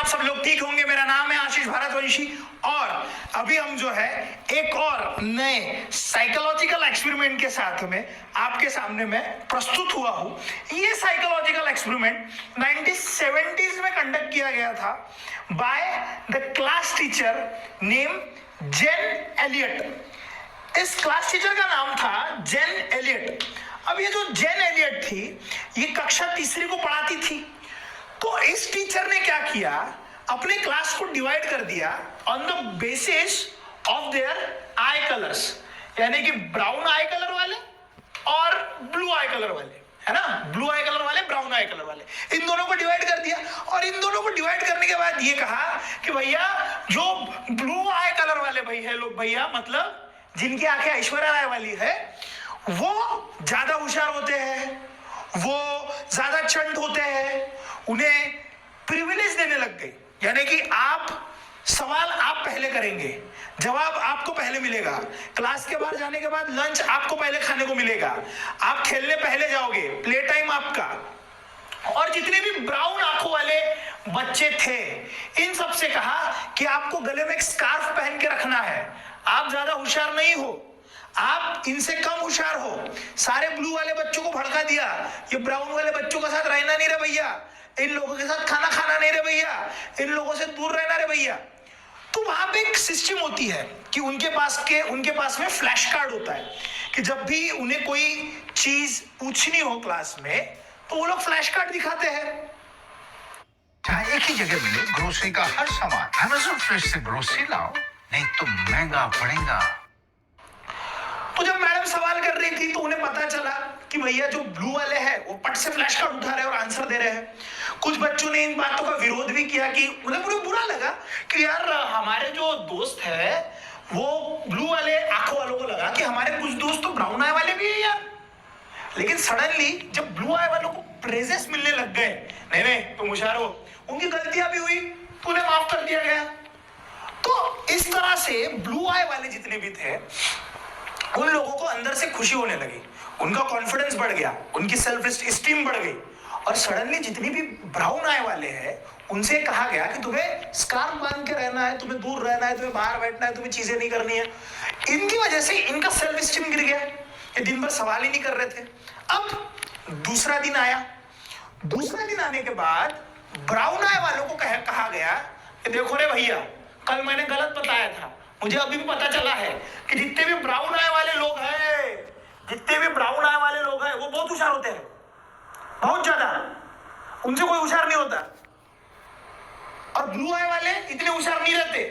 सब लोग ठीक होंगे। मेरा नाम है आशीष भारतवंशी और अभी हम जो है एक और नए साइकोलॉजिकल एक्सपेरिमेंट के साथ में आपके सामने मैं प्रस्तुत हुआ हूं। ये साइकोलॉजिकल एक्सपेरिमेंट 1970s में कंडक्ट किया गया था by the class teacher name Jane Elliott. इस क्लास टीचर का नाम था जेन एलियट। अब ये जो जेन एलियट थी ये कक्षा तीसरी को पढ़ाती थी। तो इस टीचर ने क्या किया, अपने क्लास को डिवाइड कर दिया on the basis of their eye colours, यानी कि ब्राउन आई कलर वाले और ब्लू आई कलर वाले, है ना, ब्लू आई कलर वाले, ब्राउन आई कलर वाले, इन दोनों को डिवाइड कर दिया। और इन दोनों को डिवाइड करने के बाद ये कहा कि भैया जो ब्लू आई कलर वाले भाई है लोग, भैया मतलब जिनकी आंखें ऐश्वर्या राय वाली है, वो ज्यादा होशियार होते हैं, वो ज्यादा चंट होते हैं, उन्हें प्रिविलेज देने लग गई। यानी कि आप सवाल आप पहले करेंगे, जवाब आपको पहले मिलेगा, क्लास के बाहर जाने के बाद लंच आपको पहले खाने को मिलेगा, आप खेलने पहले जाओगे, प्ले टाइम आपका। और जितने भी ब्राउन आंखों वाले बच्चे थे इन सब से कहा कि आपको गले में एक स्कार्फ पहन के रखना है, आप ज्यादा होशियार नहीं हो, आप इनसे कम होशियार हो। सारे ब्लू वाले बच्चों को भड़का दिया, ये ब्राउन वाले बच्चों के साथ रहना नहीं रे भैया, इन लोगों के साथ खाना खाना नहीं रे भैया, इन लोगों से दूर रहना रे भैया। तो वहां पे एक सिस्टम होती है कि उनके पास में फ्लैश कार्ड होता है कि जब भी उन्हें कोई चीज पूछनी हो क्लास में तो वो लोग फ्लैश कार्ड दिखाते हैं। जहाँ एक ही जगह मिले ग्रोसरी का हर सामान, अमेज़न फ्रेश से ग्रोसरी लाओ, नहीं तो महंगा पड़ेगा। तो जब मैडम सवाल कर रही थी तो उन्हें पता चला कि भैया जो ब्लू वाले हैं वो पट से फ्लैश कार्ड उठा रहे हैं और आंसर दे रहे हैं। कुछ बच्चों ने इन बातों का विरोध भी किया कि उन्हें पूरा बुरा लगा कि यार हमारे जो दोस्त है वो ब्लू वाले आंखों वालों को लगा कि हमारे कुछ दोस्त तो ब्राउन आई वाले भी है यार। लेकिन सडनली जब ब्लू आई वालों को प्रेजेंस मिलने लग गए, नहीं तुम होशियार हो, उनकी गलतियां भी हुई तो उन्हें माफ कर दिया गया। तो इस तरह से ब्लू आई वाले जितने भी थे उन लोगों को अंदर से खुशी होने लगी, उनका कॉन्फिडेंस बढ़ गया, उनकी सेल्फ एस्टीम बढ़ गई। और सडनली जितनी भी ब्राउन आई वाले हैं उनसे कहा गया कि तुम्हें स्कार्फ बांध के रहना है, तुम्हें दूर रहना है, तुम्हें बाहर बैठना है, तुम्हें चीजें नहीं करनी है। इनकी वजह से इनका सेल्फ एस्टीम गिर गया, ये दिन भर सवाल ही नहीं कर रहे थे। अब दूसरा दिन आया, दूसरा दिन आने के बाद ब्राउन आई वालों को कहा गया कि देखो रे भैया, कल मैंने गलत बताया था, मुझे अभी भी पता चला है कि जितने भी ब्राउन आई वाले लोग हैं, वो बहुत होशियार होते हैं, बहुत ज्यादा, उनसे कोई होशियार नहीं होता। और ब्लू आई वाले इतने होशियार नहीं रहते।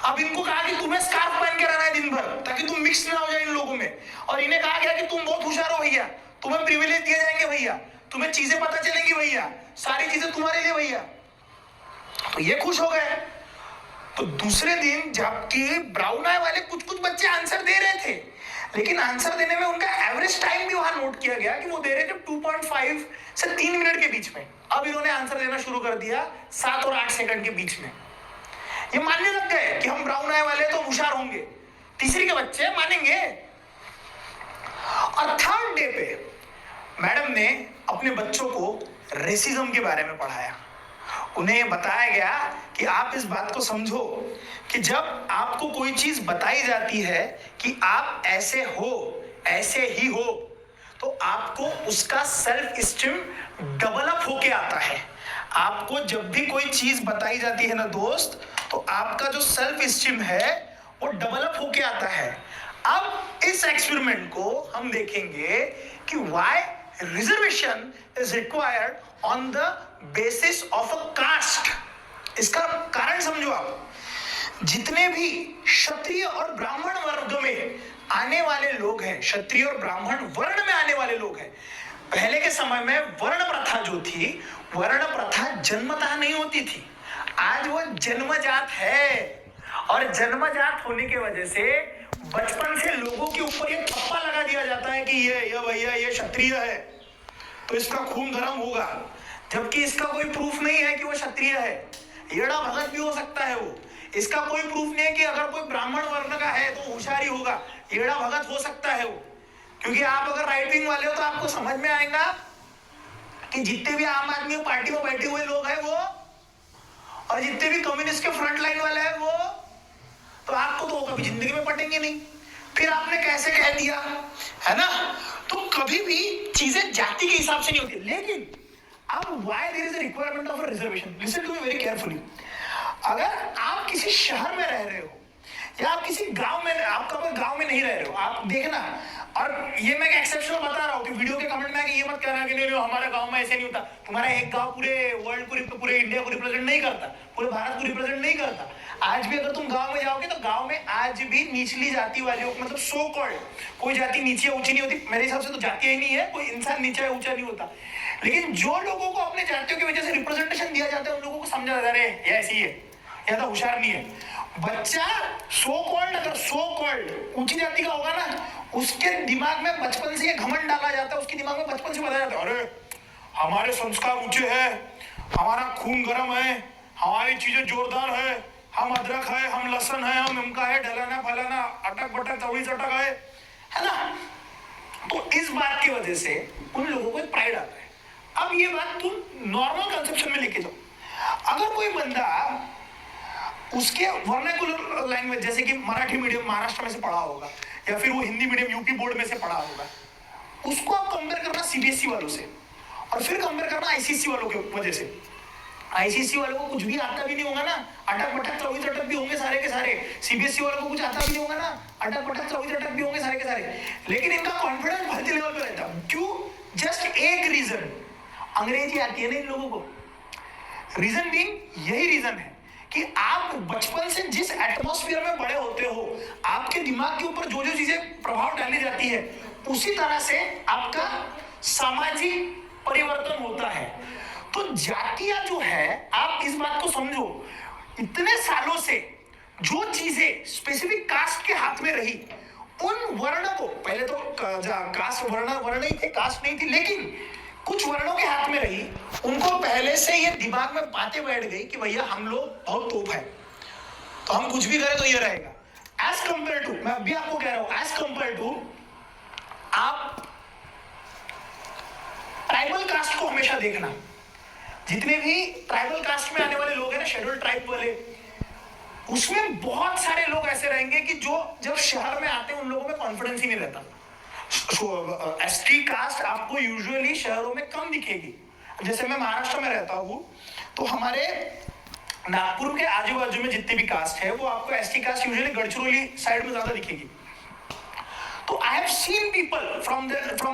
अब इनको कहा कि तुम्हें स्कार्फ पहन के रहना है दिन भर ताकि तुम मिक्स ना हो जाए इन लोगों में। और इन्हें कहा गया कि तुम बहुत होशियार हो भैया, तुम्हें प्रिविलेज दिए जाएंगे भैया, तुम्हें चीजें पता चलेंगी भैया, सारी चीजें तुम्हारे लिए भैया। तो ये खुश हो गए। तो दूसरे दिन जबकि ब्राउन आई वाले कुछ बच्चे आंसर दे रहे थे, लेकिन आंसर देने में उनका एवरेज टाइम भी वहां नोट किया गया कि वो दे रहे थे 2.5 से 3 मिनट के बीच में। अब इन्होंने आंसर देना शुरू कर दिया 7 और 8 सेकंड के बीच में। ये मानने लग गए कि हम ब्राउन आई वाले तो होशियार होंगे, तीसरी के बच्चे मानेंगे। और थर्ड डे पे मैडम ने अपने बच्चों को रेसिज्म के बारे में पढ़ाया। उन्हें बताया गया कि आप इस बात को समझो कि जब आपको कोई चीज बताई जाती है कि आप ऐसे हो, ऐसे ही हो, तो आपको उसका सेल्फ एस्टीम डेवलप होके आता है। आपको जब भी कोई चीज बताई जाती है ना दोस्त, तो आपका जो सेल्फ एस्टीम है वो डेवलप होके आता है। अब इस एक्सपेरिमेंट को हम देखेंगे कि why reservation is required on the basis of a caste. इसका कारण समझो आप। जितने भी क्षत्रिय और ब्राह्मण वर्ग में आने वाले लोग हैं, क्षत्रिय और ब्राह्मण वर्ण में आने वाले लोग हैं, पहले के समय में वर्ण प्रथा जो थी, वर्ण प्रथा जन्मतः नहीं होती थी, आज वो जन्मजात है। और जन्मजात होने की वजह से बचपन से लोगों के ऊपर ये ठप्पा लगा दिया जाता है कि ये भैया ये क्षत्रिय है तो इसका खून गर्म होगा, जबकि इसका कोई प्रूफ नहीं है कि वो क्षत्रिय है। येड़ा भगत भी हो सकता है वो, इसका कोई प्रूफ नहीं है कि अगर कोई ब्राह्मण वर्ण का है तो होशियारी होगा, येड़ा भगत हो सकता है वो। क्योंकि आप अगर राइट विंग वाले हो तो आपको समझ में आएगा कि जितने भी आम आदमी पार्टी में बैठे हुए लोग हैं वो और जितने भी कम्युनिस्ट के फ्रंट लाइन वाले हैं वो, तो आपको तो कभी जिंदगी में पटेंगे नहीं। फिर आपने कैसे कह दिया, है ना? तो कभी भी चीजें जाति के हिसाब से नहीं होती। लेकिन अब why there is a requirement of a reservation, listen to me very carefully. अगर आप किसी शहर में रह रहे हो या आप किसी गांव में, आपका कोई गांव में नहीं रह रहे हो, आप देखना, और ये मैं एक्सेप्शनल बता रहा हूँ कि वीडियो के कमेंट में आके ये मत कहना कि नहीं हमारे गांव में ऐसे नहीं होता। तुम्हारा एक गांव पूरे वर्ल्ड को, पूरे इंडिया को रिप्रेजेंट नहीं करता, पूरे भारत को रिप्रेजेंट नहीं करता। आज भी अगर तुम गांव में जाओगे तो गांव में आज भी निचली जाति वाले, मतलब सो कॉल्ड, कोई जाति नीचे ऊंची नहीं होती। मेरे हिसाब से तो जाति ही नहीं है, कोई इंसान नीचा ऊंचा नहीं होता। लेकिन जो लोगों को अपने जातियों की वजह से रिप्रेजेंटेशन दिया जाता है उन लोगों को समझा जा रहा है ये ऐसी है, या तो होशियार नहीं है। बच्चा सो कॉल्ड, अगर सो कॉल्ड ऊंची जाति का होगा ना, उसके दिमाग में बचपन से ये घमंड डाला जाता है, उसके दिमाग में बचपन से बताया जाता है अरे हमारे संस्कार ऊंचे हैं, हमारा खून गर्म है, हमारी चीजें जोरदार है, हम अदरक है, हम लहसुन है, हम इनका है, ढलाना फलाना, अटक बटक चौड़ी चटक है ना? तो इस बात की वजह से उन लोगों को प्राइड आता है। अब ये बात तुम नॉर्मल कंसेप्शन में लेके जाओ। अगर कोई बंदा उसके वर्नाकुलर लैंग्वेज, जैसे कि मराठी मीडियम महाराष्ट्र में से पढ़ा होगा या फिर वो हिंदी मीडियम यूपी बोर्ड में से पढ़ा होगा, उसको आप कंपेयर करना सीबीएसई वालों से और फिर कंपेयर करना आईसीएसई वालों की वजह से। आईसीएसई वालों को कुछ भी आता भी नहीं होगा ना, अटक बटक चौबीस अटक भी होंगे सारे के सारे। सीबीएसई वालों को कुछ आता भी नहीं होगा ना, अटक बटक चौबीस अटक भी होंगे सारे के सारे। लेकिन इनका कॉन्फिडेंस भर्ती लेवल पे रहता है। क्यों? जस्ट एक रीजन, अंग्रेजी आती है ना इन लोगों को। रीजन बीइंग, यही रीजन है कि आप बचपन से जिस एटमॉस्फेयर में बड़े होते हो, आपके दिमाग के ऊपर जो जो चीजें प्रभाव डाली जाती है, उसी तरह से आपका सामाजिक परिवर्तन होता है। तो जातियां जो है, आप इस बात को समझो, इतने सालों से जो चीजें स्पेसिफिक कास्ट के हाथ में रही, उन वर्ण को, पहले तो कास्ट वर्ण ही थे, कास्ट नहीं थी, लेकिन कुछ वर्णों के हाथ में रही, उनको पहले से ये दिमाग में बातें बैठ गई कि भैया हम लोग बहुत तोप है, तो हम कुछ भी करें तो ये रहेगा। एज कंपेयर टू, मैं अभी आपको कह रहा हूं, एज कंपेयर टू आप ट्राइबल कास्ट को हमेशा देखना। जितने भी ट्राइबल कास्ट में आने वाले लोग हैं ना, शेड्यूल ट्राइब वाले, उसमें बहुत सारे लोग ऐसे रहेंगे कि जो जब शहर में आते हैं उन लोगों में कॉन्फिडेंस ही नहीं रहता। एसटी कास्ट आपको यूजुअली शहरों में कम दिखेगी। जैसे मैं महाराष्ट्र में रहता हूँ, तो हमारे नागपुर के आजू बाजू में जितने भी कास्ट है, वो आपको ST caste usually Gadchiroli side में ज्यादा दिखेगी। तो I have seen people from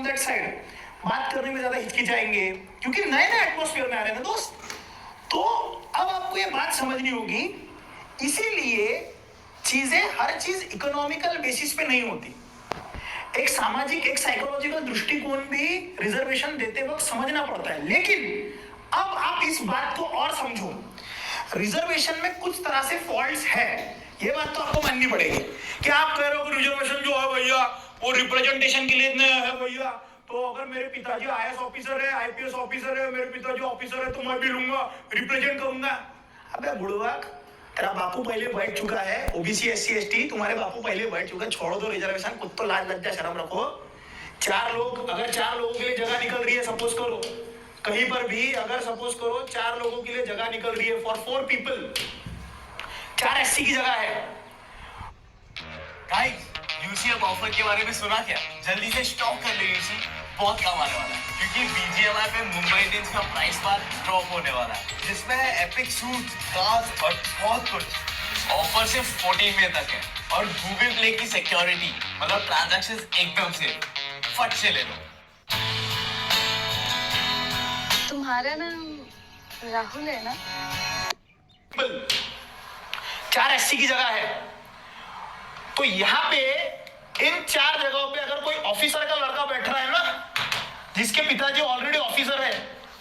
that side बात करने में ज्यादा हिचकिचाएंगे, क्योंकि नए नए एटमोस्फेयर में आ रहे हैं ना दोस्त। तो अब आपको ये बात समझनी होगी, इसीलिए चीजें, हर चीज इकोनॉमिकल बेसिस पे नहीं होती। एक सामाजिक, एक साइकोलॉजिकल दृष्टिकोण भी रिजर्वेशन देते वक्त समझना पड़ता है। लेकिन अब आप इस बात को और समझो, रिजर्वेशन में कुछ तरह से फॉल्ट्स है, ये बात तो आपको माननी पड़ेगी। कि आप कह रहे हो कि रिजर्वेशन जो है भैया वो रिप्रेजेंटेशन के लिए है भैया, तो अगर मेरे पिताजी आईएएस ऑफिसर है, आईपीएस ऑफिसर है, मेरे पिताजी ऑफिसर है, तो मैं भी लूंगा, रिप्रेजेंट करूंगा। अबे बुढ़वाक, तेरा बापू पहले बैठ चुका है, ओबीसी एससी एसटी, तुम्हारे बापू पहले बैठ चुका है, छोड़ दो रिजर्वेशन, कुछ तो लाज लज्जा शर्म रखो। अगर चार लोगों के लिए जगह निकल रही है, सपोज करो कहीं पर भी, अगर सपोज करो 4 लोगों के लिए जगह निकल रही है, फॉर 4 पीपल, 4 एससी की जगह है। गाइस, यूसीएफ ऑफर के बारे में सुना क्या? जल्दी से स्टॉक कर ले यूसी, बहुत कम आने वाला है, क्योंकि बीजीएमआई पे मुंबई इंडियंस का प्राइस बार ड्रॉप होने वाला है, जिसमें है एपिक सूट, कार्स और बहुत कुछ। ऑफर सिर्फ 14 मई तक है, और गूगल प्ले की सिक्योरिटी, मतलब ट्रांजैक्शंस एकदम से फट से ले लो। तुम्हारा नाम राहुल है ना? 4 एससी की जगह है, तो यहाँ पे इन 4 जगहों पे अगर कोई ऑफिसर का लड़का बैठ रहा है ना, जिसके पिताजी ऑलरेडी ऑफिसर है,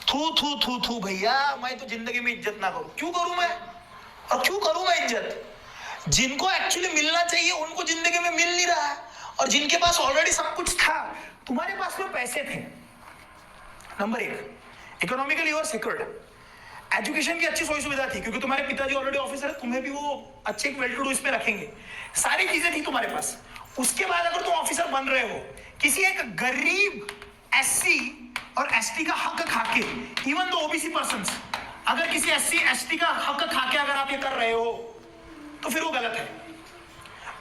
थू भैया, मैं तो जिंदगी में इज्जत ना करूं। क्यों करूं मैं? और क्यों करूं मैं इज्जत? जिनको एक्चुअली मिलना चाहिए उनको जिंदगी में मिल नहीं रहा है, और जिनके पास ऑलरेडी सब कुछ था, तुम्हारे पास में पैसे थे। Number 1, economically you are secured, education की अच्छी सोई सुविधा थी, क्योंकि तुम्हारे पिताजी ऑलरेडी ऑफिसर है, तुम्हें भी वो अच्छे वेल टू डू इसमें रखेंगे, सारी चीजें थी तुम्हारे पास। उसके बाद अगर तुम ऑफिसर बन रहे हो, किसी एक गरीब एससी और एसटी का हक खाके, इवन द ओबीसी पर्संस, अगर किसी एससी एसटी का हक खाके रहे हो तो फिर वो गलत है।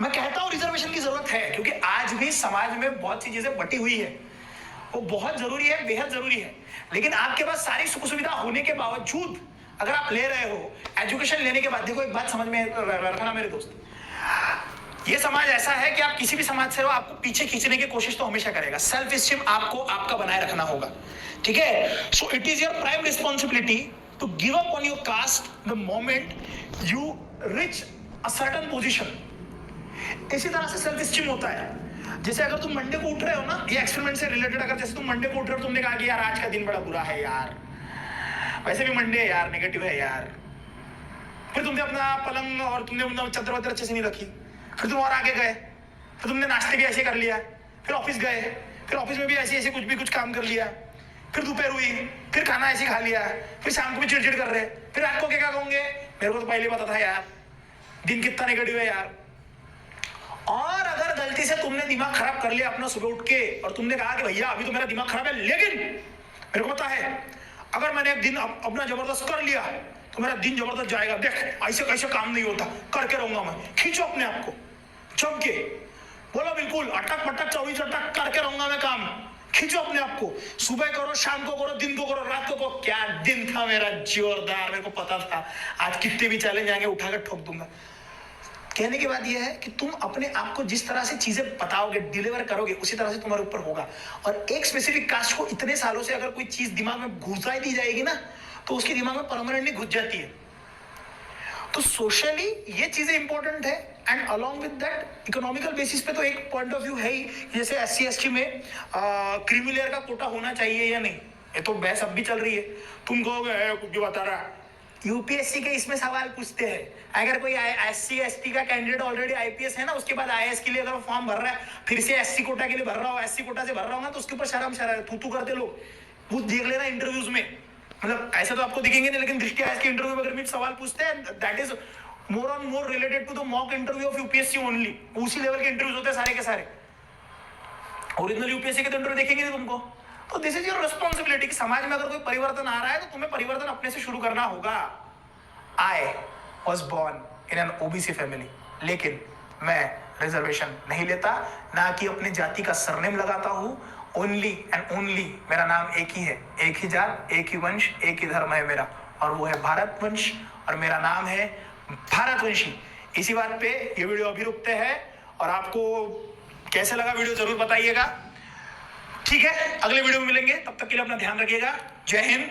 मैं कहता हूं रिजर्वेशन की जरूरत है क्योंकि आज भी समाज में बहुत सी चीजें बटी हुई है, वो बहुत जरूरी है, बेहद जरूरी है। लेकिन आपके पास सारी सुख सुविधा होने के बावजूद अगर आप ले रहे हो, एजुकेशन लेने के बाद, देखो एक बात समझ में रखना मेरे दोस्त, ये समाज ऐसा है कि आप किसी भी समाज से हो, आपको पीछे खींचने की कोशिश तो हमेशा करेगा। सेल्फ स्टीम आपको आपका बनाए रखना होगा, ठीक है। So it is your prime responsibility to give up on your caste the moment you reach a certain position. इसी तरह से सेल्फ स्टीम होता है। जैसे अगर तुम मंडे को उठ रहे हो ना, ये एक्सपेरिमेंट से रिलेटेड, अगर जैसे तुम मंडे को उठ रहे हो, तुमने कहा कि यार आज का दिन बड़ा बुरा है यार, वैसे भी मंडे है यार, नेगेटिव है यार, फिर तुमने अपना पलंग और तुमने अपना चादर वादर अच्छे से नहीं रखी, फिर तुम और आगे गए, फिर तुमने नाश्ते भी ऐसे कर लिया, फिर ऑफिस गए, फिर ऑफिस में भी ऐसे ऐसे कुछ काम कर लिया, फिर दोपहर हुई, फिर खाना ऐसे खा लिया, फिर शाम को भी चिड़चिड़ कर रहे, फिर रात को क्या कहोगे, मेरे को तो पहले पता था यार दिन कितना नेगेटिव है यार। और अगर गलती से तुमने दिमाग खराब कर लिया अपना सुबह उठ के और तुमने कहा कि भैया अभी तो मेरा दिमाग खराब है, लेकिन मेरे को पता है अगर मैंने एक दिन अपना जबरदस्त कर लिया तो मेरा दिन जबरदस्त जाएगा, देख ऐसे कैसे काम नहीं होता, करके रहूंगा मैं। खींचो अपने आप को जम के, बोलो बिल्कुल अटक पटक 24 अटक करके रहूंगा मैं काम। खींचो अपने आप को, सुबह करो, शाम को करो, दिन को करो, रात को करो। क्या दिन था मेरा जोरदार, मेरे को पता था आज कितने भी चैलेंज आएंगे उठाकर ठोक दूंगा। कहने की बात यह है कि तुम अपने आप को जिस तरह से चीजें बताओगे, डिलीवर करोगे, उसी तरह से तुम्हारे ऊपर होगा। और एक स्पेसिफिक कास्ट को इतने सालों से अगर कोई चीज दिमाग में घुसाई दी जाएगी ना, तो उसके दिमाग में परमानेंटली घुस जाती है। तो सोशली ये चीजें इंपॉर्टेंट है, and along with that economical basis पे तो एक पॉइंट ऑफ व्यू है ही, जैसे SC ST में क्रीमी लेयर का कोटा होना चाहिए या नहीं, ये तो बहस अब भी चल रही है। तुम कहोगे कुछ भी बता रहा, यूपीएससी के इसमें सवाल पूछते हैं, अगर कोई SC ST का कैंडिडेट ऑलरेडी IPS है ना, उसके बाद IAS के लिए अगर वो फॉर्म भर रहा है, फिर से SC कोटा के लिए भर रहा हो, SC कोटा से भर रहा हो ना, तो उसके ऊपर शर्म तू करते लोग, वो देख लेना इंटरव्यूज में, मतलब ऐसे तो आपको दिखेंगे नहीं, लेकिन दृष्टि आयस के इंटरव्यू में अगर भी सवाल पूछते हैं, that is more on more related to the mock interview of UPSC only. उसी लेवल के इंटरव्यूज होते हैं सारे के सारे, ओरिजिनल यूपीएससी के तो इंटरव्यू देखेंगे नहीं तुमको। तो दिस इज योर रिस्पॉन्सिबिलिटी कि समाज में अगर कोई परिवर्तन आ रहा है तो तुम्हें परिवर्तन अपने से शुरू करना होगा। I was born in an OBC family, लेकिन मैं रिजर्वेशन नहीं लेता, ना कि अपनी जाति का सरनेम लगाता हूं। ओनली एंड ओनली मेरा नाम एक ही है, एक ही जात, एक ही वंश, एक ही धर्म है मेरा, और वो है भारत वंश, और मेरा नाम है भारतवंशी। इसी बात पे ये वीडियो अभी रुकते हैं, और आपको कैसे लगा वीडियो जरूर बताइएगा, ठीक है। अगले वीडियो में मिलेंगे, तब तक के लिए अपना ध्यान रखिएगा। जय हिंद,